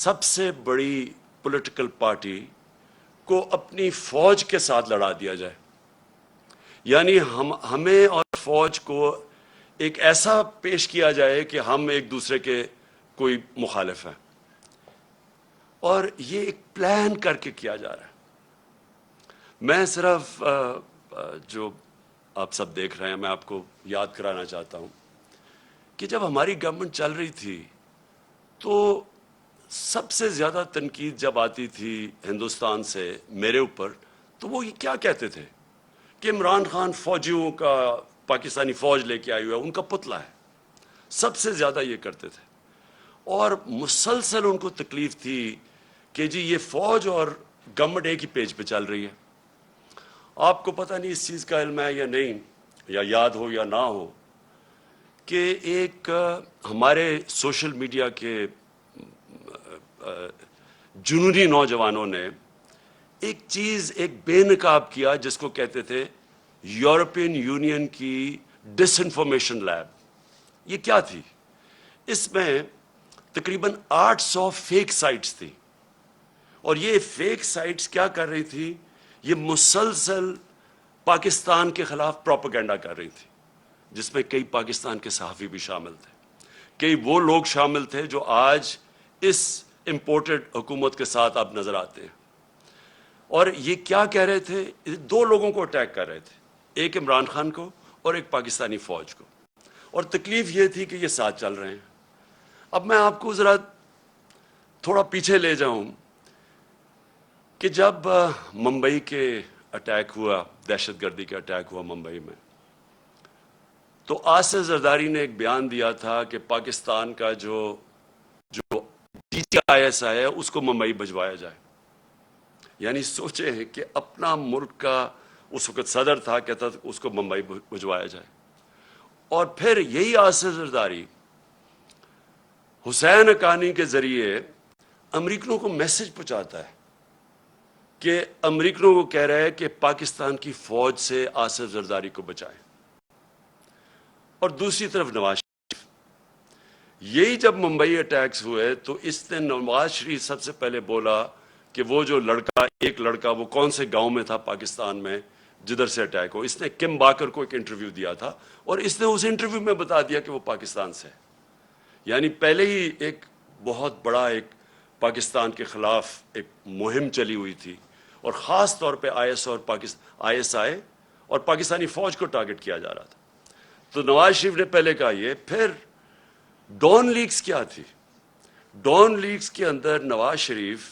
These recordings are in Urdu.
سب سے بڑی پولیٹیکل پارٹی کو اپنی فوج کے ساتھ لڑا دیا جائے. یعنی ہمیں اور فوج کو ایک ایسا پیش کیا جائے کہ ہم ایک دوسرے کے کوئی مخالف ہیں، اور یہ ایک پلان کر کے کیا جا رہا ہے. میں صرف جو آپ سب دیکھ رہے ہیں، میں آپ کو یاد کرانا چاہتا ہوں کہ جب ہماری گورنمنٹ چل رہی تھی تو سب سے زیادہ تنقید جب آتی تھی ہندوستان سے میرے اوپر، تو وہ یہ کیا کہتے تھے کہ عمران خان فوجیوں کا، پاکستانی فوج لے کے آئی ہوا ہے، ان کا پتلا ہے. سب سے زیادہ یہ کرتے تھے، اور مسلسل ان کو تکلیف تھی کہ جی یہ فوج اور گورنمنٹ ایک ہی پیج پہ چل رہی ہے. آپ کو پتہ نہیں اس چیز کا علم ہے یا نہیں، یا یاد ہو یا نہ ہو، کہ ایک ہمارے سوشل میڈیا کے جنونی نوجوانوں نے ایک چیز، ایک بے نقاب کیا جس کو کہتے تھے یورپین یونین کی ڈس انفارمیشن لیب. یہ کیا تھی؟ اس میں تقریباً 800 فیک سائٹس تھی، اور یہ فیک سائٹس کیا کر رہی تھی؟ یہ مسلسل پاکستان کے خلاف پروپیگنڈا کر رہی تھی، جس میں کئی پاکستان کے صحافی بھی شامل تھے، کئی وہ لوگ شامل تھے جو آج اس امپورٹڈ حکومت کے ساتھ آپ نظر آتے ہیں. اور یہ کیا کہہ رہے تھے؟ دو لوگوں کو اٹیک کر رہے تھے، ایک عمران خان کو اور ایک پاکستانی فوج کو، اور تکلیف یہ تھی کہ یہ ساتھ چل رہے ہیں. اب میں آپ کو ذرا تھوڑا پیچھے لے جاؤں کہ جب ممبئی کے اٹیک ہوا، دہشت گردی کا اٹیک ہوا ممبئی میں، تو آصف زرداری نے ایک بیان دیا تھا کہ پاکستان کا جو DCIS ہے اس کو ممبئی بھجوایا جائے. یعنی سوچیں کہ اپنا ملک کا اس وقت صدر تھا، کہتا تھا اس کو ممبئی بھجوایا جائے. اور پھر یہی آصف زرداری حسین حقانی کے ذریعے امریکنوں کو میسج پہنچاتا ہے کہ امریکنوں کو کہہ رہا ہے کہ پاکستان کی فوج سے آصف زرداری کو بچائیں. اور دوسری طرف نواز شریف، یہی جب ممبئی اٹیکس ہوئے تو اس نے نواز شریف سب سے پہلے بولا کہ وہ جو ایک لڑکا وہ کون سے گاؤں میں تھا پاکستان میں جدھر سے اٹیک ہو، اس نے کم باکر کو ایک انٹرویو دیا تھا، اور اس نے اس انٹرویو میں بتا دیا کہ وہ پاکستان سے ہے. یعنی پہلے ہی ایک بہت بڑا ایک پاکستان کے خلاف ایک مہم چلی ہوئی تھی، اور خاص طور پہ ISI اور پاکستانی فوج کو ٹارگٹ کیا جا رہا تھا. تو نواز شریف نے پہلے کہا یہ. پھر ڈون لیکس کیا تھی؟ ڈون لیکس کے اندر نواز شریف،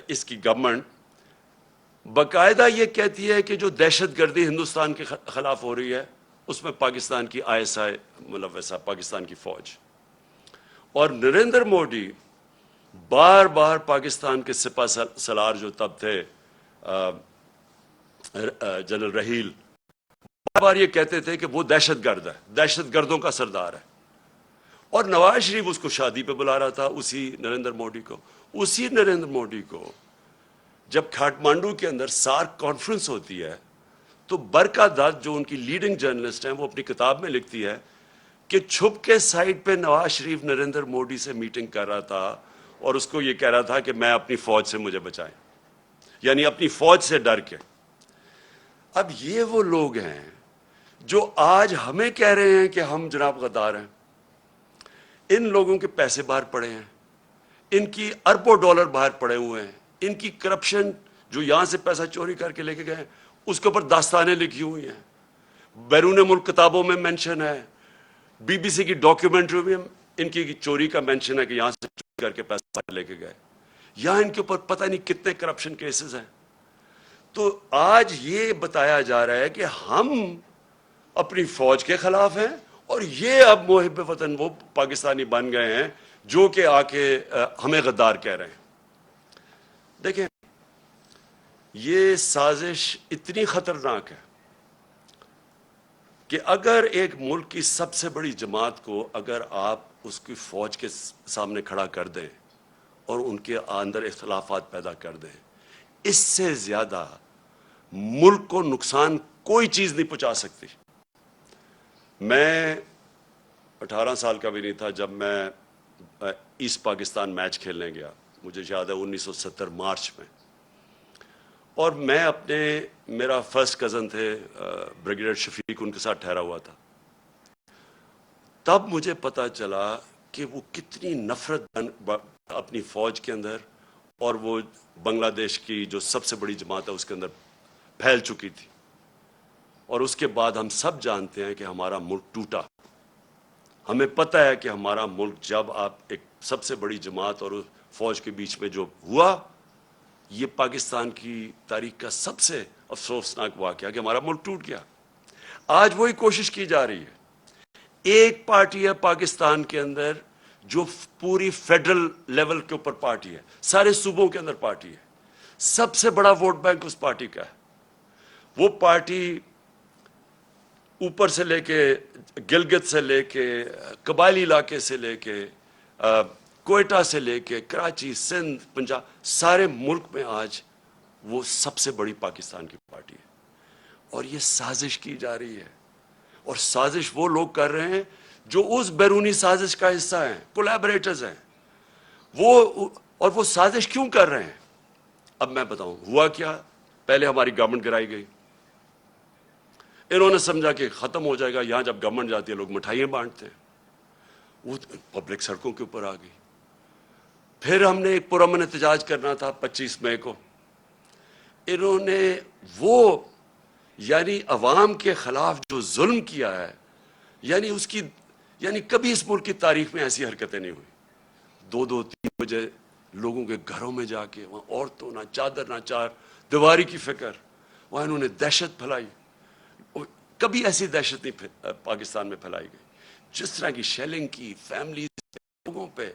اس کی گورنمنٹ باقاعدہ یہ کہتی ہے کہ جو دہشت گردی ہندوستان کے خلاف ہو رہی ہے اس میں پاکستان کی ISI ملوث ہے، پاکستان کی فوج. اور نریندر مودی بار بار پاکستان کے سپہ سالار جو تب تھے جنرل رحیل، بار بار یہ کہتے تھے کہ وہ دہشت گرد ہے، دہشت گردوں کا سردار ہے. اور نواز شریف اس کو شادی پہ بلا رہا تھا، اسی نریندر مودی کو جب کھاٹمانڈو کے اندر سارک کانفرنس ہوتی ہے تو برکا دت جو ان کی لیڈنگ جرنلسٹ ہیں، وہ اپنی کتاب میں لکھتی ہے کہ چھپ کے سائٹ پہ نواز شریف نریندر مودی سے میٹنگ کر رہا تھا اور اس کو یہ کہہ رہا تھا کہ میں اپنی فوج سے مجھے بچائیں، یعنی اپنی فوج سے ڈر کے. اب یہ وہ لوگ ہیں جو آج ہمیں کہہ رہے ہیں کہ ہم جناب غدار ہیں. ان لوگوں کے پیسے باہر پڑے ہیں، ان کی اربوں ڈالر باہر پڑے ہوئے ہیں، ان کی کرپشن جو یہاں سے پیسہ چوری کر کے لے کے گئے اس کے اوپر داستانیں لکھی ہوئی ہیں، بیرون ملک کتابوں میں مینشن ہے، BBC کی ڈاکیومنٹری میں ان کی چوری کا مینشن ہے کہ یہاں سے چوری کر کے پیسہ لے کے گئے. یہاں ان کے اوپر پتہ نہیں کتنے کرپشن کیسز ہیں. تو آج یہ بتایا جا رہا ہے کہ ہم اپنی فوج کے خلاف ہیں، اور یہ اب محب وطن وہ پاکستانی بن گئے ہیں جو کہ آ کے ہمیں غدار کہہ رہے ہیں. دیکھیں، یہ سازش اتنی خطرناک ہے کہ اگر ایک ملک کی سب سے بڑی جماعت کو اگر آپ اس کی فوج کے سامنے کھڑا کر دیں اور ان کے اندر اختلافات پیدا کر دیں، اس سے زیادہ ملک کو نقصان کوئی چیز نہیں پہنچا سکتی. میں 18 سال کا بھی نہیں تھا جب میں ایسٹ پاکستان میچ کھیلنے گیا, مجھے یاد ہے 1970 مارچ میں, اور میں میرا فرسٹ کزن تھے بریگیڈیئر شفیق, ان کے ساتھ ٹھہرا ہوا تھا. تب مجھے پتا چلا کہ وہ کتنی نفرت اپنی فوج کے اندر اور وہ بنگلہ دیش کی جو سب سے بڑی جماعت ہے اس کے اندر پھیل چکی تھی. اور اس کے بعد ہم سب جانتے ہیں کہ ہمارا ملک ٹوٹا. ہمیں پتہ ہے کہ ہمارا ملک جب آپ ایک سب سے بڑی جماعت اور فوج کے بیچ میں جو ہوا, یہ پاکستان کی تاریخ کا سب سے افسوسناک واقعہ کہ ہمارا ملک ٹوٹ گیا. آج وہی کوشش کی جا رہی ہے. ایک پارٹی ہے پاکستان کے اندر جو پوری فیڈرل لیول کے اوپر پارٹی ہے, سارے صوبوں کے اندر پارٹی ہے, سب سے بڑا ووٹ بینک اس پارٹی کا ہے. وہ پارٹی اوپر سے لے کے گلگت سے لے کے قبائلی علاقے سے لے کے کوئٹہ سے لے کے کراچی, سندھ, پنجاب, سارے ملک میں آج وہ سب سے بڑی پاکستان کی پارٹی ہے. اور یہ سازش کی جا رہی ہے, اور سازش وہ لوگ کر رہے ہیں جو اس بیرونی سازش کا حصہ ہیں, کولیبریٹرز ہیں اور وہ سازش کیوں کر رہے ہیں؟ اب میں بتاؤں ہوا کیا. پہلے ہماری گورنمنٹ گرائی گئی, انہوں نے سمجھا کہ ختم ہو جائے گا. یہاں جب گورنمنٹ جاتی ہے لوگ مٹھائیاں بانٹتے ہیں, وہ پبلک سڑکوں کے اوپر آ گئی. پھر ہم نے ایک پرامن احتجاج کرنا تھا 25 مئی کو. انہوں نے وہ یعنی عوام کے خلاف جو ظلم کیا ہے, یعنی کبھی اس ملک کی تاریخ میں ایسی حرکتیں نہیں ہوئی. 2-3 بجے لوگوں کے گھروں میں جا کے وہاں عورتوں نہ چادر نہ چار دیواری کی فکر, وہاں انہوں نے دہشت پھیلائی. کبھی ایسی دہشت نہیں پاکستان میں پھیلائی گئی جس طرح کی شیلنگ کی فیملیز لوگوں پہ.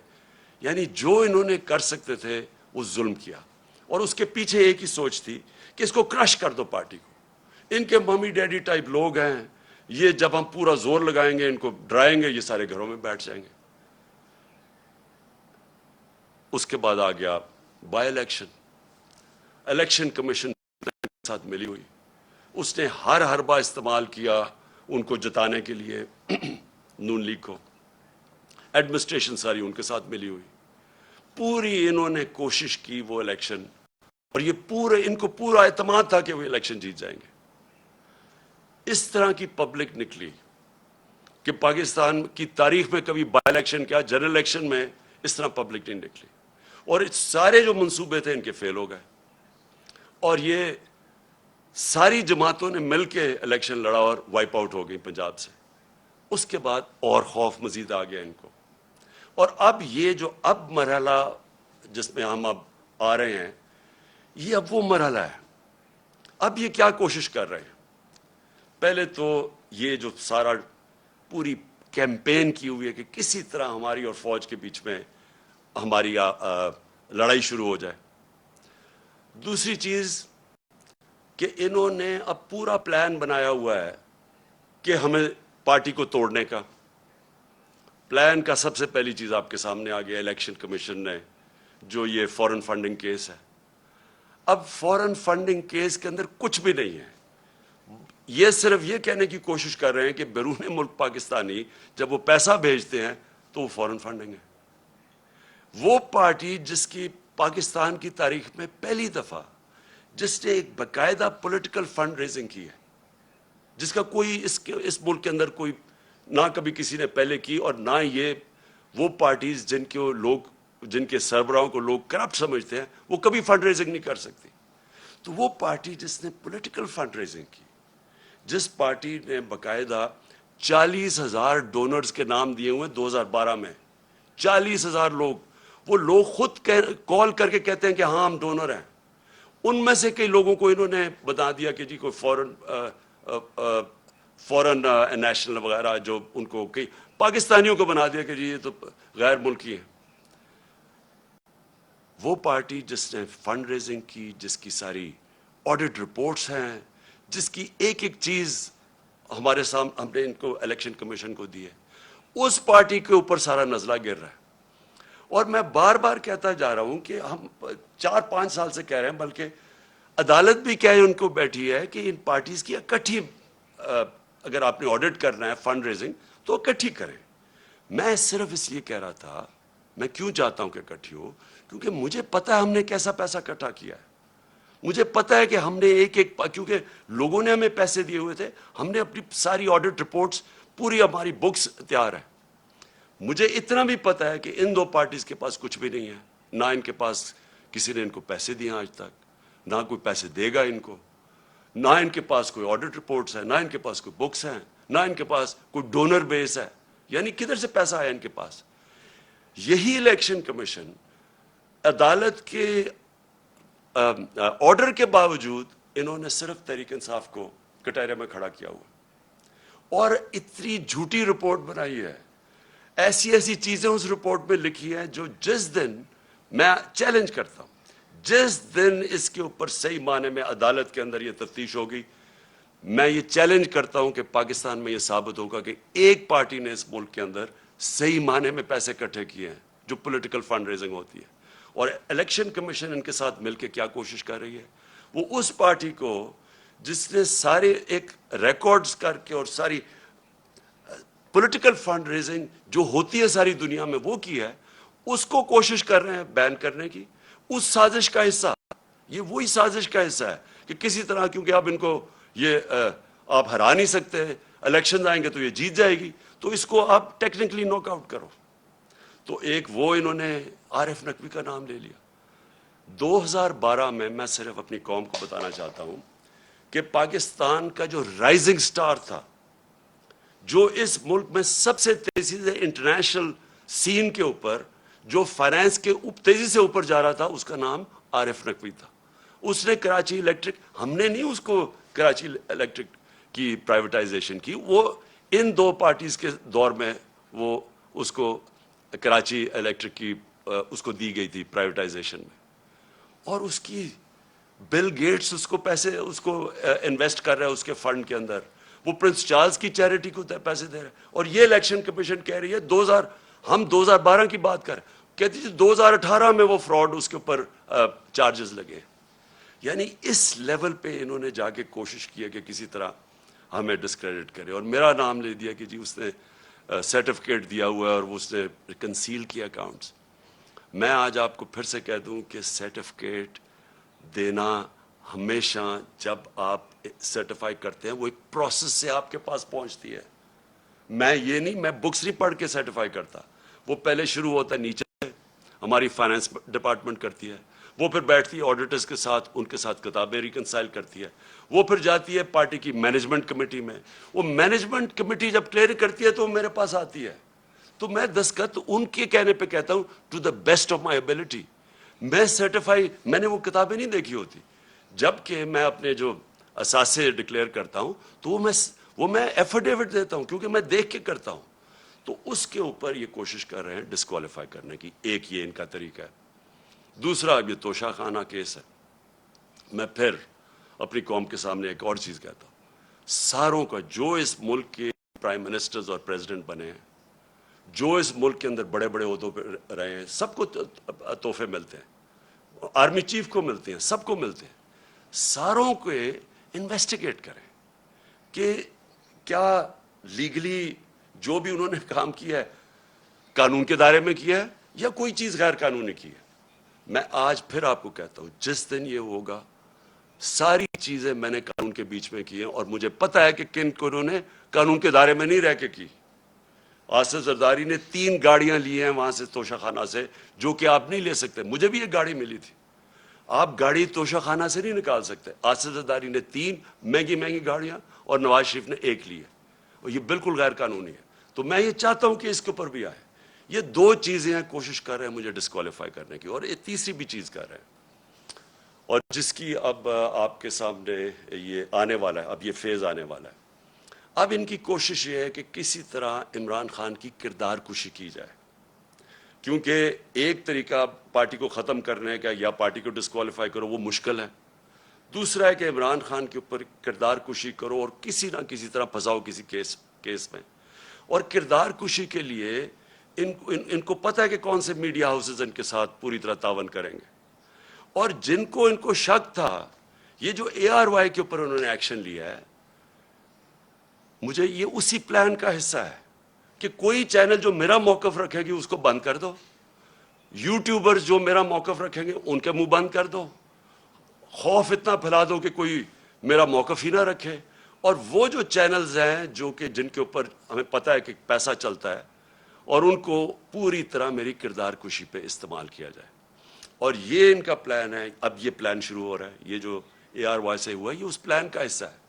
یعنی جو انہوں نے کر سکتے تھے وہ ظلم کیا, اور اس کے پیچھے ایک ہی سوچ تھی کہ اس کو کرش کر دو پارٹی کو. ان کے ممی ڈیڈی ٹائپ لوگ ہیں, یہ جب ہم پورا زور لگائیں گے ان کو ڈرائیں گے, یہ سارے گھروں میں بیٹھ جائیں گے. اس کے بعد آ گیا بائی الیکشن کمیشن کے ساتھ ملی ہوئی, اس نے ہر حربہ استعمال کیا ان کو جتانے کے لیے نون لیگ کو. ایڈمنسٹریشن ساری ان کے ساتھ ملی ہوئی, پوری انہوں نے کوشش کی وہ الیکشن, اور ان کو پورا اعتماد تھا کہ وہ الیکشن جیت جائیں گے. اس طرح کی پبلک نکلی کہ پاکستان کی تاریخ میں کبھی بائی الیکشن کیا, جنرل الیکشن میں اس طرح پبلک نہیں نکلی. اور سارے جو منصوبے تھے ان کے فیل ہو گئے, اور یہ ساری جماعتوں نے مل کے الیکشن لڑا اور وائپ آؤٹ ہو گئی پنجاب سے. اس کے بعد اور خوف مزید آ گیا ان کو. اور اب یہ جو مرحلہ جس میں ہم اب آ رہے ہیں, یہ اب وہ مرحلہ ہے. اب یہ کیا کوشش کر رہے ہیں؟ پہلے تو یہ جو سارا پوری کیمپین کی ہوئی ہے کہ کسی طرح ہماری اور فوج کے بیچ میں ہماری لڑائی شروع ہو جائے. دوسری چیز کہ انہوں نے اب پورا پلان بنایا ہوا ہے کہ ہمیں پارٹی کو توڑنے کا. پلان کا سب سے پہلی چیز آپ کے سامنے آ گیا الیکشن کمیشن نے, جو یہ فورن فنڈنگ کیس ہے. اب فورن فنڈنگ کیس کے اندر کچھ بھی نہیں ہے. یہ صرف یہ کہنے کی کوشش کر رہے ہیں کہ بیرون ملک پاکستانی جب وہ پیسہ بھیجتے ہیں تو وہ فورن فنڈنگ ہے. وہ پارٹی جس کی پاکستان کی تاریخ میں پہلی دفعہ جس نے ایک باقاعدہ پولیٹیکل فنڈ ریزنگ کی ہے, جس کا کوئی اس ملک کے اندر کوئی نہ کبھی کسی نے پہلے کی, اور نہ یہ وہ پارٹیز جن کے سربراہوں کو لوگ کرپٹ سمجھتے ہیں وہ کبھی فنڈ ریزنگ نہیں کر سکتی. تو وہ پارٹی جس نے پولیٹیکل فنڈ ریزنگ کی, جس پارٹی نے باقاعدہ 40,000 ڈونرز کے نام دیے ہوئے 2012 میں, 40,000 لوگ, وہ لوگ خود کال کر کے کہتے ہیں کہ ہاں ہم ڈونر ہیں. ان میں سے کئی لوگوں کو انہوں نے بتا دیا کہ جی کوئی فورن نیشنل وغیرہ, جو ان کو کئی پاکستانیوں کو بنا دیا کہ جی یہ تو غیر ملکی ہیں. وہ پارٹی جس نے فنڈ ریزنگ کی, جس کی ساری آڈٹ رپورٹس ہیں, جس کی ایک ایک چیز ہمارے سامنے ہم نے ان کو الیکشن کمیشن کو دی ہے, اس پارٹی کے اوپر سارا نزلہ گر رہا ہے. اور میں بار بار کہتا جا رہا ہوں کہ ہم 4-5 سال سے کہہ رہے ہیں, بلکہ عدالت بھی کہے ان کو بیٹھی ہے کہ ان پارٹیز کی اکٹھی, اگر آپ نے آڈٹ کرنا ہے فنڈ ریزنگ تو اکٹھی کریں. میں صرف اس لیے کہہ رہا تھا میں کیوں چاہتا ہوں کہ اکٹھی ہو؟ کیونکہ مجھے پتا ہے ہم نے کیسا پیسہ اکٹھا کیا ہے، مجھے پتا ہے کہ ہم نے کیونکہ لوگوں نے ہمیں پیسے دیے ہوئے تھے، ہم نے اپنی ساری آڈٹ رپورٹس، پوری ہماری بکس تیار ہے. مجھے اتنا بھی پتا ہے کہ ان دو پارٹیز کے پاس کچھ بھی نہیں ہے، نہ ان کے پاس کسی نے ان کو پیسے دیے آج تک، نہ کوئی پیسے دے گا ان کو، نہ ان کے پاس کوئی آڈٹ رپورٹس ہے، نہ ان کے پاس کوئی بکس ہیں، نہ ان کے پاس کوئی ڈونر بیس ہے. یعنی کدھر سے پیسہ آیا ان کے پاس؟ یہی الیکشن کمیشن عدالت کے آرڈر کے باوجود انہوں نے صرف تحریک انصاف کو کٹہرے میں کھڑا کیا ہوا، اور اتنی جھوٹی رپورٹ بنائی ہے، ایسی ایسی چیزیں اس رپورٹ میں لکھی ہیں جو جس دن میں چیلنج کرتا ہوں، جس دن اس کے اوپر صحیح معنی میں عدالت کے اندر یہ تفتیش ہوگی، میں یہ چیلنج کرتا ہوں کہ پاکستان میں یہ ثابت ہوگا کہ ایک پارٹی نے اس ملک کے اندر صحیح معنی میں پیسے اکٹھے کیے ہیں جو پولیٹیکل فنڈ ریزنگ ہوتی ہے. اور الیکشن کمیشن ان کے ساتھ مل کے کیا کوشش کر رہی ہے؟ وہ اس پارٹی کو جس نے سارے ایک ریکارڈز کر کے اور ساری پولیٹیکل فنڈ ریزنگ جو ہوتی ہے ساری دنیا میں وہ کی ہے، اس کو کوشش کر رہے ہیں بین کرنے کی. اس سازش کا حصہ، یہ وہی سازش کا حصہ ہے کہ کسی طرح، کیونکہ اب ان کو یہ آپ ہرا نہیں سکتے، الیکشن آئیں گے تو یہ جیت جائے گی، تو اس کو آپ ٹیکنیکلی ناک آؤٹ کرو. تو ایک وہ انہوں نے عارف نقوی کا نام لے لیا. 2012 میں صرف اپنی قوم کو بتانا چاہتا ہوں کہ پاکستان کا جو رائزنگ سٹار تھا، جو اس ملک میں سب سے تیزی سے انٹرنیشنل سین کے اوپر جو فائنانس کے تیزی سے اوپر جا رہا تھا، اس کا نام عارف نقوی تھا. اس نے کراچی الیکٹرک، ہم نے نہیں اس کو کراچی الیکٹرک کی پرائیویٹائزیشن کی، وہ ان دو پارٹیز کے دور میں وہ اس کو کراچی الیکٹرک کی اس کو دی گئی تھی پرائیویٹائزیشن میں. اور اس کی بل گیٹس اس کو پیسے اس کو انویسٹ کر رہا ہے اس کے فنڈ کے اندر، وہ پرنس چارلز کی چیریٹی کو پیسے دے رہا ہے. اور یہ الیکشن کمیشن کہہ رہی ہے ہم 2012 کی بات کر رہے ہیں، کہتی تھی 2018 میں وہ فراڈ اس کے اوپر چارجز لگے. یعنی اس لیول پہ انہوں نے جا کے کوشش کی ہے کہ کسی طرح ہمیں ڈسکریڈٹ کرے، اور میرا نام لے دیا کہ جی اس نے سرٹیفکیٹ دیا ہوا ہے اور وہ اس نے کنسیل کیا اکاؤنٹس. میں آج آپ کو پھر سے کہہ دوں کہ سرٹیفکیٹ دینا ہمیشہ، جب آپ سرٹیفائی کرتے ہیں، وہ ایک پروسیس سے آپ کے پاس پہنچتی ہے. میں بکس نہیں پڑھ کے سرٹیفائی کرتا، وہ پہلے شروع ہوتا ہے نیچے، ہماری فائنانس ڈپارٹمنٹ کرتی ہے، وہ پھر بیٹھتی ہے آڈیٹرز کے ساتھ، ان کے ساتھ کتابیں ریکنسائل کرتی ہے، وہ پھر جاتی ہے پارٹی کی مینجمنٹ کمیٹی میں، وہ مینجمنٹ کمیٹی جب کلیئر کرتی ہے تو وہ میرے پاس آتی ہے، تو میں دستخط ان کے کہنے پہ کہتا ہوں to the best of my ability. میں سرٹیفائی، میں نے وہ کتابیں نہیں دیکھی ہوتی، جبکہ میں اپنے جو اثاثے ڈکلیئر کرتا ہوں تو وہ میں ایفیڈیوٹ دیتا ہوں، کیونکہ میں دیکھ کے کرتا ہوں. تو اس کے اوپر یہ کوشش کر رہے ہیں ڈسکوالیفائی کرنے کی. ایک یہ ان کا طریقہ ہے. دوسرا اب یہ توشہ خانہ کیس ہے. میں پھر اپنی قوم کے سامنے ایک اور چیز کہتا ہوں، ساروں کا جو اس ملک کے پرائم منسٹرز اور پریزیڈنٹ بنے ہیں، جو اس ملک کے اندر بڑے بڑے عہدوں پہ رہے ہیں، سب کو تحفے ملتے ہیں، آرمی چیف کو ملتے ہیں، سب کو ملتے ہیں. ساروں کو انویسٹیگیٹ کریں کہ کیا لیگلی جو بھی انہوں نے کام کیا ہے قانون کے دائرے میں کیا ہے یا کوئی چیز غیر قانونی کی ہے. میں آج پھر آپ کو کہتا ہوں، جس دن یہ ہوگا، ساری چیزیں میں نے قانون کے بیچ میں کی ہیں، اور مجھے پتا ہے کہ کن کو انہوں نے قانون کے دائرے میں نہیں رہ کے کی. آصف زرداری نے 3 گاڑیاں لی ہیں وہاں سے توشہ خانہ سے، جو کہ آپ نہیں لے سکتے. مجھے بھی ایک گاڑی ملی تھی، آپ گاڑی توشہ خانہ سے نہیں نکال سکتے. آصف زرداری نے 3 مہنگی گاڑیاں اور نواز شریف نے 1 لی ہے، اور یہ بالکل غیر قانونی ہے. تو میں یہ چاہتا ہوں کہ اس کے اوپر بھی آئے. یہ 2 چیزیں ہیں کوشش کر رہے ہیں مجھے ڈسکوالیفائی کرنے کی، اور یہ تیسری بھی چیز کر رہے ہیں، اور جس کی اب آپ کے سامنے یہ آنے والا ہے، اب یہ فیز آنے والا ہے. اب ان کی کوشش یہ ہے کہ کسی طرح عمران خان کی کردار کشی کی جائے، کیونکہ ایک طریقہ پارٹی کو ختم کرنے کا یا پارٹی کو ڈسکوالیفائی کرو وہ مشکل ہے، دوسرا ہے کہ عمران خان کے اوپر کردار کشی کرو اور کسی نہ کسی طرح پھنساؤ کسی کیس میں. اور کردار کشی کے لیے ان کو پتہ ہے کہ کون سے میڈیا ہاؤسز ان کے ساتھ پوری طرح تعاون کریں گے، اور جن کو ان کو شک تھا، یہ جو ARY کے اوپر انہوں نے ایکشن لیا ہے، مجھے یہ اسی پلان کا حصہ ہے کہ کوئی چینل جو میرا موقف رکھے گی اس کو بند کر دو، یوٹیوبرز جو میرا موقف رکھیں گے ان کے منہ بند کر دو، خوف اتنا پھیلا دو کہ کوئی میرا موقف ہی نہ رکھے، اور وہ جو چینلز ہیں جو کہ جن کے اوپر ہمیں پتہ ہے کہ پیسہ چلتا ہے، اور ان کو پوری طرح میری کردار کشی پہ استعمال کیا جائے. اور یہ ان کا پلان ہے. اب یہ پلان شروع ہو رہا ہے، یہ جو ARY سے ہوا ہے یہ اس پلان کا حصہ ہے.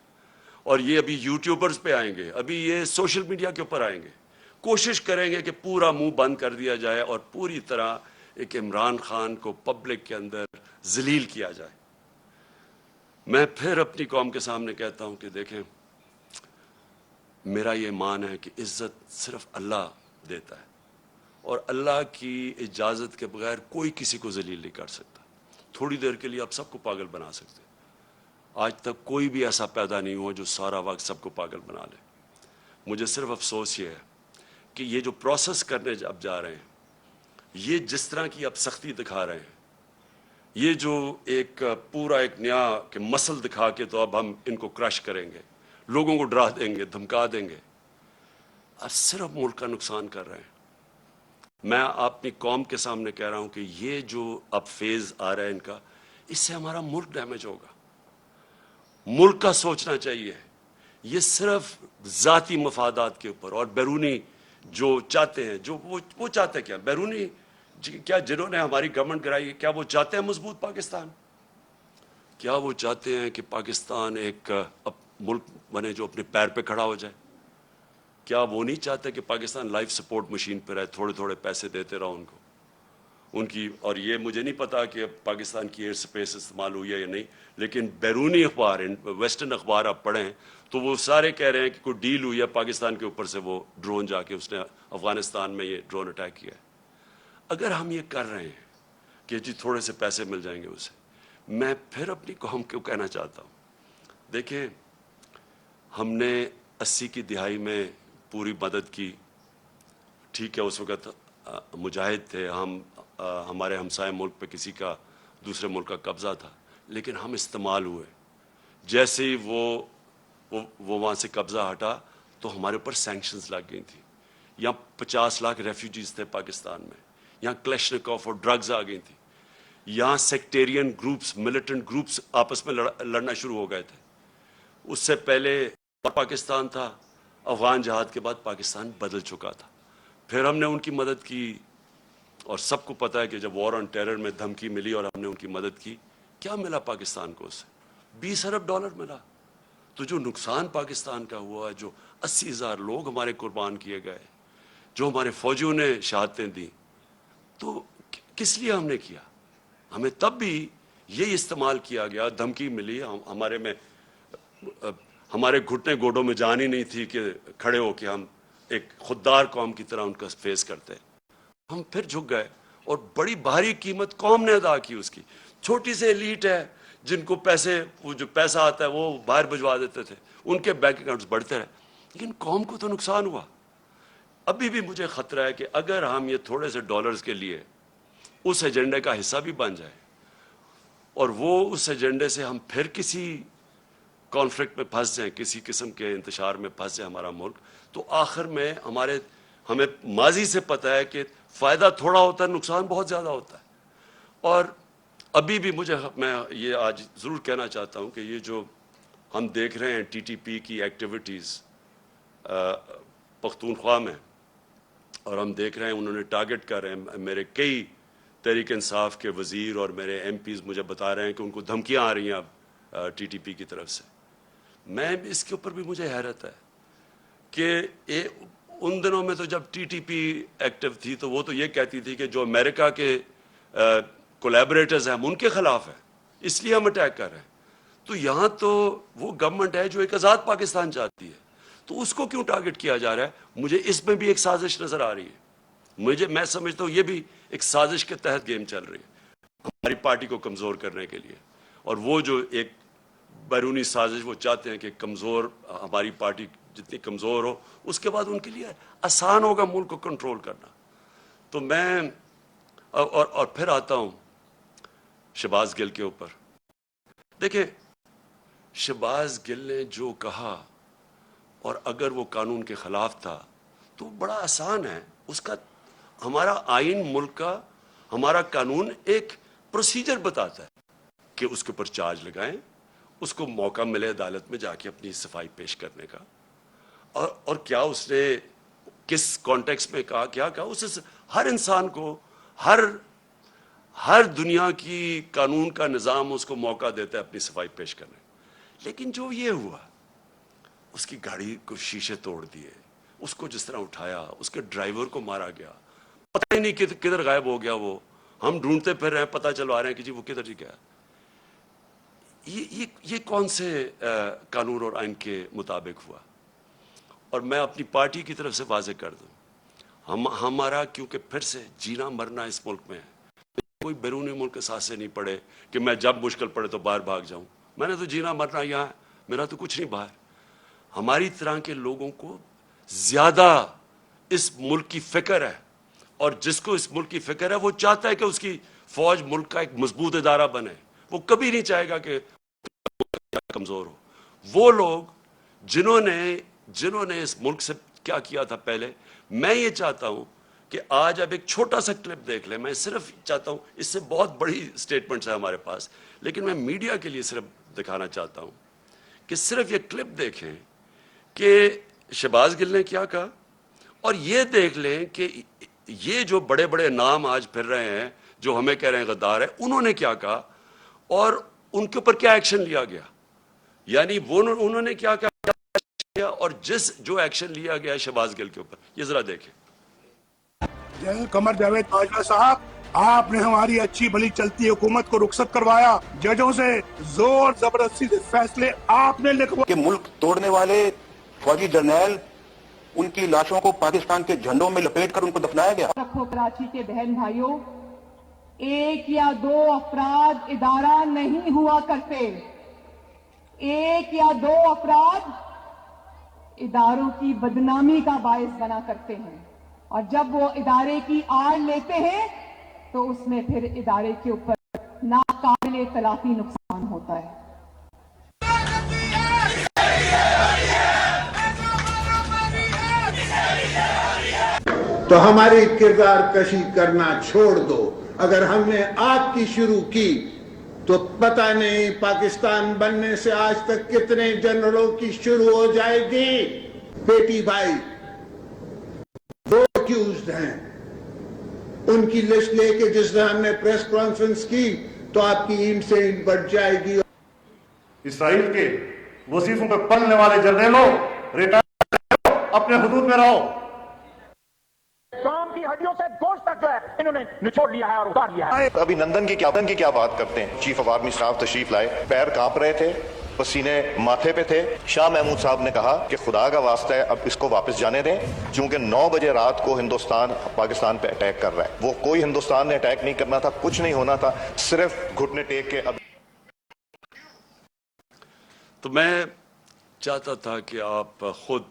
اور یہ ابھی یوٹیوبرز پہ آئیں گے، ابھی یہ سوشل میڈیا کے اوپر آئیں گے، کوشش کریں گے کہ پورا منہ بند کر دیا جائے اور پوری طرح ایک عمران خان کو پبلک کے اندر ذلیل کیا جائے. میں پھر اپنی قوم کے سامنے کہتا ہوں کہ دیکھیں، میرا یہ ایمان ہے کہ عزت صرف اللہ دیتا ہے، اور اللہ کی اجازت کے بغیر کوئی کسی کو ذلیل نہیں کر سکتا. تھوڑی دیر کے لیے آپ سب کو پاگل بنا سکتے ہیں، آج تک کوئی بھی ایسا پیدا نہیں ہوا جو سارا وقت سب کو پاگل بنا لے. مجھے صرف افسوس یہ ہے کہ یہ جو پروسیس کرنے اب جا رہے ہیں، یہ جس طرح کی اب سختی دکھا رہے ہیں، یہ جو ایک پورا ایک نیا کہ مسل دکھا کے تو اب ہم ان کو کرش کریں گے، لوگوں کو ڈرا دیں گے، دھمکا دیں گے، اب صرف ملک کا نقصان کر رہے ہیں. میں اپنی قوم کے سامنے کہہ رہا ہوں کہ یہ جو اب فیز آ رہا ہے ان کا، اس سے ہمارا ملک ڈیمیج ہوگا. ملک کا سوچنا چاہیے. یہ صرف ذاتی مفادات کے اوپر اور بیرونی جو چاہتے ہیں، جو وہ چاہتے کیا بیرونی کیا جنہوں نے ہماری گورنمنٹ کرائی، کیا وہ چاہتے ہیں مضبوط پاکستان؟ کیا وہ چاہتے ہیں کہ پاکستان ایک ملک بنے جو اپنے پیر پہ کھڑا ہو جائے؟ کیا وہ نہیں چاہتے کہ پاکستان لائف سپورٹ مشین پہ رہے، تھوڑے تھوڑے پیسے دیتے رہو ان کو، ان کی؟ اور یہ مجھے نہیں پتا کہ پاکستان کی ایئر سپیس استعمال ہوئی ہے یا نہیں، لیکن بیرونی اخبار، ویسٹرن اخبار آپ پڑھیں تو وہ سارے کہہ رہے ہیں کہ کوئی ڈیل ہوئی ہے پاکستان کے اوپر سے، وہ ڈرون جا کے اس نے افغانستان میں یہ ڈرون اٹیک کیا ہے. اگر ہم یہ کر رہے ہیں کہ جی تھوڑے سے پیسے مل جائیں گے اسے، میں پھر اپنی قوم کو کہنا چاہتا ہوں، دیکھیں ہم نے 80 کی دہائی میں پوری مدد کی، ٹھیک ہے اس وقت مجاہد تھے ہم، ہمارے ہمسائے ملک پہ کسی کا دوسرے ملک کا قبضہ تھا، لیکن ہم استعمال ہوئے. جیسے ہی وہ وہاں سے قبضہ ہٹا تو ہمارے اوپر سینکشنز لگ گئی تھیں. یہاں 50 لاکھ ریفیوجیز تھے پاکستان میں، یہاں کلیشنکوف اور ڈرگز آ گئی تھیں، یہاں سیکٹیرین گروپس، ملیٹنٹ گروپس آپس میں لڑنا شروع ہو گئے تھے. اس سے پہلے پاکستان تھا، افغان جہاد کے بعد پاکستان بدل چکا تھا. پھر ہم نے ان کی مدد کی، اور سب کو پتا ہے کہ جب وار آن ٹیرر میں دھمکی ملی اور ہم نے ان کی مدد کی، کیا ملا پاکستان کو؟ اس سے $20 ارب ملا. تو جو نقصان پاکستان کا ہوا، جو 80,000 لوگ ہمارے قربان کیے گئے، جو ہمارے فوجیوں نے شہادتیں دیں، تو کس لیے ہم نے کیا؟ ہمیں تب بھی یہی استعمال کیا گیا، دھمکی ملی، ہمارے میں ہمارے گھٹنے گوڈوں میں جان ہی نہیں تھی کہ کھڑے ہو کے ہم ایک خوددار قوم کی طرح ان کا فیس کرتے. ہم پھر جھک گئے، اور بڑی بھاری قیمت قوم نے ادا کی اس کی. چھوٹی سے ایلیٹ ہے جن کو پیسے، وہ جو پیسہ آتا ہے وہ باہر بھجوا دیتے تھے، ان کے بینک اکاؤنٹس بڑھتے رہے، لیکن قوم کو تو نقصان ہوا. ابھی بھی مجھے خطرہ ہے کہ اگر ہم یہ تھوڑے سے ڈالرز کے لیے اس ایجنڈے کا حصہ بھی بن جائے، اور وہ اس ایجنڈے سے ہم پھر کسی کانفلکٹ میں پھنس جائیں، کسی قسم کے انتشار میں پھنس جائے ہمارا ملک، تو آخر میں ہمیں ماضی سے پتہ ہے کہ فائدہ تھوڑا ہوتا ہے، نقصان بہت زیادہ ہوتا ہے. اور ابھی بھی میں یہ آج ضرور کہنا چاہتا ہوں کہ یہ جو ہم دیکھ رہے ہیں TTP کی ایکٹیویٹیز پختونخوا میں، اور ہم دیکھ رہے ہیں انہوں نے ٹارگٹ کر رہے ہیں، میرے کئی تحریک انصاف کے وزیر اور میرے MPs مجھے بتا رہے ہیں کہ ان کو دھمکیاں آ رہی ہیں اب TTP کی طرف سے. میں اس کے اوپر بھی مجھے حیرت ہے کہ ان دنوں میں تو جب TTP ایکٹیو تھی تو وہ تو یہ کہتی تھی کہ جو امریکہ کے کولیبریٹرز ہیں ہم ان کے خلاف ہیں، اس لیے ہم اٹیک کر رہے ہیں. تو یہاں تو وہ گورنمنٹ ہے جو ایک آزاد پاکستان چاہتی ہے، تو اس کو کیوں ٹارگٹ کیا جا رہا ہے؟ مجھے اس میں بھی ایک سازش نظر آ رہی ہے. میں سمجھتا ہوں یہ بھی ایک سازش کے تحت گیم چل رہی ہے ہماری پارٹی کو کمزور کرنے کے لیے. اور وہ جو ایک بیرونی سازش وہ چاہتے ہیں کہ کمزور ہماری پارٹی جتنی کمزور ہو، اس کے بعد ان کے لیے آسان ہوگا ملک کو کنٹرول کرنا. تو میں اور پھر آتا ہوں شہباز گل کے اوپر. دیکھیں شہباز گل نے جو کہا، اور اگر وہ قانون کے خلاف تھا تو بڑا آسان ہے اس کا. ہمارا آئین ملک کا ہمارا قانون ایک پروسیجر بتاتا ہے کہ اس کے اوپر چارج لگائیں، اس کو موقع ملے عدالت میں جا کے اپنی صفائی پیش کرنے کا، اور کیا اس نے کس کانٹیکس میں کہا، کیا کہا، اس ہر انسان کو ہر دنیا کی قانون کا نظام اس کو موقع دیتا ہے اپنی صفائی پیش کرنے. لیکن جو یہ ہوا، اس کی گاڑی کو شیشے توڑ دیے، اس کو جس طرح اٹھایا، اس کے ڈرائیور کو مارا گیا، پتہ ہی نہیں کدھر غائب ہو گیا وہ، ہم ڈھونڈتے پھر رہے ہیں، پتہ چلوا رہے ہیں کہ جی وہ کدھر جی گیا. یہ کون سے قانون اور آئین کے مطابق ہوا؟ اور میں اپنی پارٹی کی طرف سے واضح کر دوں، ہمارا کیونکہ پھر سے جینا مرنا اس ملک میں ہے. کوئی بیرونی ملک کے ساتھ سے نہیں پڑے کہ میں جب مشکل پڑے تو باہر بھاگ جاؤں. میں نے تو جینا مرنا یہاں ہے، میرا تو کچھ نہیں باہر. ہماری طرح کے لوگوں کو زیادہ اس ملک کی فکر ہے، اور جس کو اس ملک کی فکر ہے وہ چاہتا ہے کہ اس کی فوج ملک کا ایک مضبوط ادارہ بنے. وہ کبھی نہیں چاہے گا کہ کمزور ہو. وہ لوگ جنہوں نے اس ملک سے کیا کیا تھا پہلے، میں یہ چاہتا ہوں کہ آج اب ایک چھوٹا سا کلپ دیکھ لیں. میں صرف چاہتا ہوں، اس سے بہت بڑی سٹیٹمنٹس ہیں ہمارے پاس، لیکن میں میڈیا کے لیے صرف دکھانا چاہتا ہوں کہ صرف یہ کلپ دیکھیں کہ شہباز گل نے کیا کہا، اور یہ دیکھ لیں کہ یہ جو بڑے بڑے نام آج پھر رہے ہیں جو ہمیں کہہ رہے ہیں غدار ہے، انہوں نے کیا کہا اور ان کے اوپر کیا ایکشن لیا گیا. یعنی انہوں نے کیا کیا اور جو ایکشن لیا گیا شہباز گل کے اوپر، یہ ذرا دیکھیں. جنرل قمر جاوید باجوہ صاحب، آپ نے ہماری اچھی بھلی چلتی حکومت کو رخصت کروایا. ججوں سے زور زبردستی سے فیصلے آپ نے لکھوا کہ ملک توڑنے والے فوجی جرنیل، ان کی لاشوں کو پاکستان کے جھنڈوں میں لپیٹ کر ان کو دفنایا گیا. رکھو کراچی کے بہن بھائیوں، ایک یا دو افراد ادارہ نہیں ہوا کرتے. ایک یا دو افراد اداروں کی بدنامی کا باعث بنا کرتے ہیں، اور جب وہ ادارے کی آڑ لیتے ہیں تو اس میں پھر ادارے کے اوپر ناقابل تلافی نقصان ہوتا ہے. تو ہماری کردار کشی کرنا چھوڑ دو. اگر ہم نے آپ کی شروع کی تو پتہ نہیں پاکستان بننے سے آج تک کتنے جنرلوں کی شروع ہو جائے گی. بیٹی بھائی دو ایکیوزڈ ہیں، ان کی لسٹ لے کے جس دن ہم نے پریس کانفرنس کی تو آپ کی اینٹ سے اینٹ بڑھ جائے گی. اسرائیل کے وظیفوں پہ پلنے والے جرنیلوں، ریٹائر اپنے حدود میں رہو. کام کی ہڈیوں سے گوشت تک جو ہے انہوں نے نچوڑ لیا ہے اور اتار لیا ہے. ابھی نندن کی کیا بات کرتے ہیں. چیف آف آرمی اسٹاف تشریف لائے، پیر کانپ رہے تھے، پسینے ماتھے پہ تھے. شاہ محمود صاحب نے کہا کہ خدا کا واسطہ ہے اب اس کو واپس جانے دیں، چونکہ 9 بجے رات کو ہندوستان پاکستان پہ اٹیک کر رہا ہے. وہ کوئی ہندوستان نے اٹیک نہیں کرنا تھا، کچھ نہیں ہونا تھا، صرف گھٹنے ٹیک کے. اب تو میں چاہتا تھا کہ آپ خود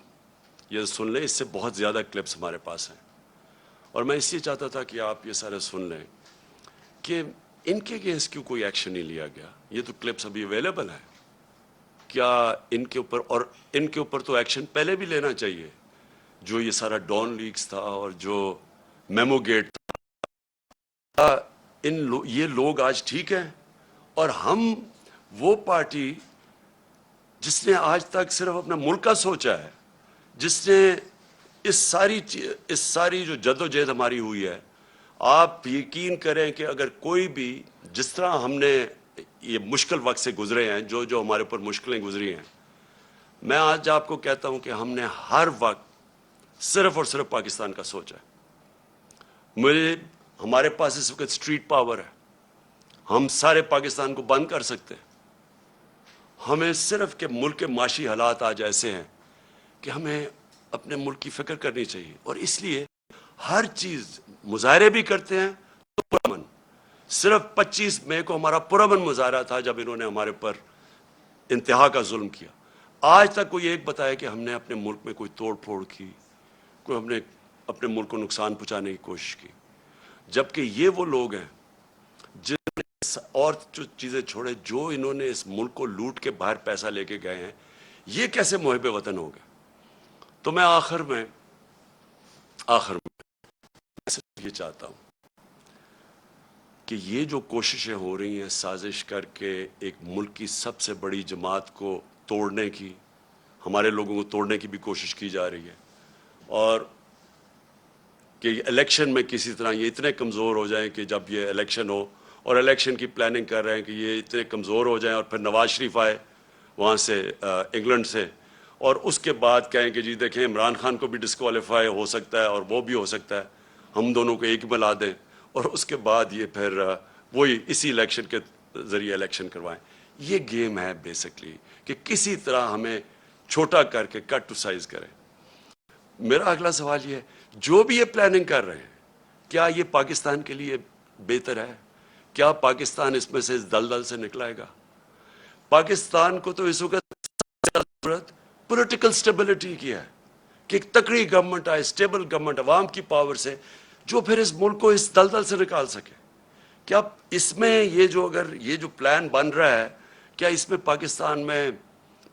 یہ سن لیں. اس سے بہت زیادہ کلپس ہمارے پاس ہیں، اور میں اس لیے چاہتا تھا کہ آپ یہ سارے سن لیں کہ ان کے اگینسٹ کیوں کوئی ایکشن نہیں لیا گیا. یہ تو کلپس ابھی اویلیبل ہیں. کیا ان کے اوپر، اور ان کے اوپر تو ایکشن پہلے بھی لینا چاہیے. جو یہ سارا ڈان لیکس تھا اور جو میمو گیٹ تھا، یہ لوگ آج ٹھیک ہیں، اور ہم وہ پارٹی جس نے آج تک صرف اپنا ملک کا سوچا ہے، جس نے اس ساری جو جد و جہد ہماری ہوئی ہے، آپ یقین کریں کہ اگر کوئی بھی جس طرح ہم نے یہ مشکل وقت سے گزرے ہیں، جو ہمارے اوپر مشکلیں گزری ہیں، میں آج آپ کو کہتا ہوں کہ ہم نے ہر وقت صرف اور صرف پاکستان کا سوچا ہے. ہمارے پاس اس وقت اسٹریٹ پاور ہے، ہم سارے پاکستان کو بند کر سکتے ہیں. ہمیں صرف کہ ملک کے معاشی حالات آج ایسے ہیں کہ ہمیں اپنے ملک کی فکر کرنی چاہیے، اور اس لیے ہر چیز مظاہرے بھی کرتے ہیں تو پرامن. صرف 25 مئی کو ہمارا پرامن مظاہرہ تھا جب انہوں نے ہمارے پر انتہا کا ظلم کیا. آج تک کوئی ایک بتایا کہ ہم نے اپنے ملک میں کوئی توڑ پھوڑ کی، کوئی ہم نے اپنے ملک کو نقصان پہنچانے کی کوشش کی. جبکہ یہ وہ لوگ ہیں جنہوں نے اور جو چیزیں چھوڑے، جو انہوں نے اس ملک کو لوٹ کے باہر پیسہ لے کے گئے ہیں. یہ کیسے محب وطن ہو گئے؟ تو میں آخر میں صرف یہ چاہتا ہوں کہ یہ جو کوششیں ہو رہی ہیں سازش کر کے ایک ملک کی سب سے بڑی جماعت کو توڑنے کی، ہمارے لوگوں کو توڑنے کی بھی کوشش کی جا رہی ہے، اور کہ الیکشن میں کسی طرح یہ اتنے کمزور ہو جائیں کہ جب یہ الیکشن ہو، اور الیکشن کی پلاننگ کر رہے ہیں کہ یہ اتنے کمزور ہو جائیں اور پھر نواز شریف آئے وہاں سے انگلینڈ سے، اور اس کے بعد کہیں کہ جی دیکھیں عمران خان کو بھی ڈسکوالیفائی ہو سکتا ہے اور وہ بھی ہو سکتا ہے، ہم دونوں کو ایک ملا دیں، اور اس کے بعد یہ پھر وہی اسی الیکشن کے ذریعے الیکشن کروائیں۔ یہ گیم ہے بیسکلی کہ کسی طرح ہمیں چھوٹا کر کے کٹ ٹو سائز کریں۔ میرا اگلا سوال یہ ہے، جو بھی یہ پلاننگ کر رہے ہیں کیا یہ پاکستان کے لیے بہتر ہے؟ کیا پاکستان اس میں سے اس دلدل سے نکلائے گا؟ پاکستان کو تو اس وقت ضرورت پولیٹیکل سٹیبلٹی کی ہے کہ ایک تکڑی گورنمنٹ آئے، سٹیبل گورنمنٹ عوام کی پاور سے، جو پھر اس ملک کو اس دلدل سے نکال سکے۔ کیا اس میں یہ جو پلان بن رہا ہے، کیا اس میں پاکستان میں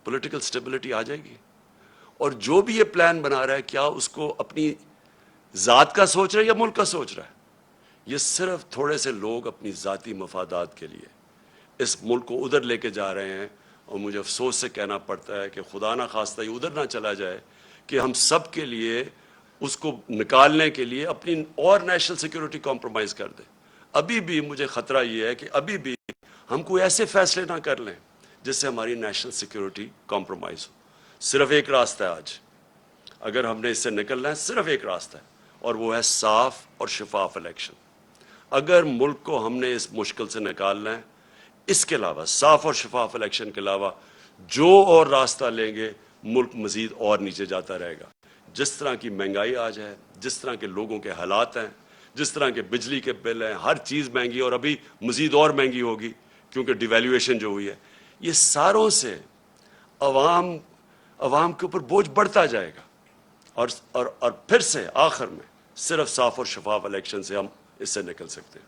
پولیٹیکل سٹیبلٹی آ جائے گی؟ اور جو بھی یہ پلان بنا رہا ہے کیا اس کو اپنی ذات کا سوچ رہا ہے یا ملک کا سوچ رہا ہے؟ یہ صرف تھوڑے سے لوگ اپنی ذاتی مفادات کے لیے اس ملک کو ادھر لے کے جا رہے ہیں، اور مجھے افسوس سے کہنا پڑتا ہے کہ خدا نہ خواستہ یہ ادھر نہ چلا جائے کہ ہم سب کے لیے اس کو نکالنے کے لیے اپنی اور نیشنل سیکیورٹی کمپرومائز کر دیں۔ ابھی بھی مجھے خطرہ یہ ہے کہ ابھی بھی ہم کوئی ایسے فیصلے نہ کر لیں جس سے ہماری نیشنل سیکیورٹی کمپرومائز ہو۔ صرف ایک راستہ ہے آج، اگر ہم نے اس سے نکلنا ہے صرف ایک راستہ ہے، اور وہ ہے صاف اور شفاف الیکشن۔ اگر ملک کو ہم نے اس مشکل سے نکالنا ہے، اس کے علاوہ صاف اور شفاف الیکشن کے علاوہ جو اور راستہ لیں گے، ملک مزید اور نیچے جاتا رہے گا۔ جس طرح کی مہنگائی آج ہے، جس طرح کے لوگوں کے حالات ہیں، جس طرح کے بجلی کے بل ہیں، ہر چیز مہنگی، اور ابھی مزید اور مہنگی ہوگی کیونکہ ڈیویلیویشن جو ہوئی ہے، یہ ساروں سے عوام کے اوپر بوجھ بڑھتا جائے گا، اور پھر سے آخر میں صرف صاف اور شفاف الیکشن سے ہم اس سے نکل سکتے ہیں۔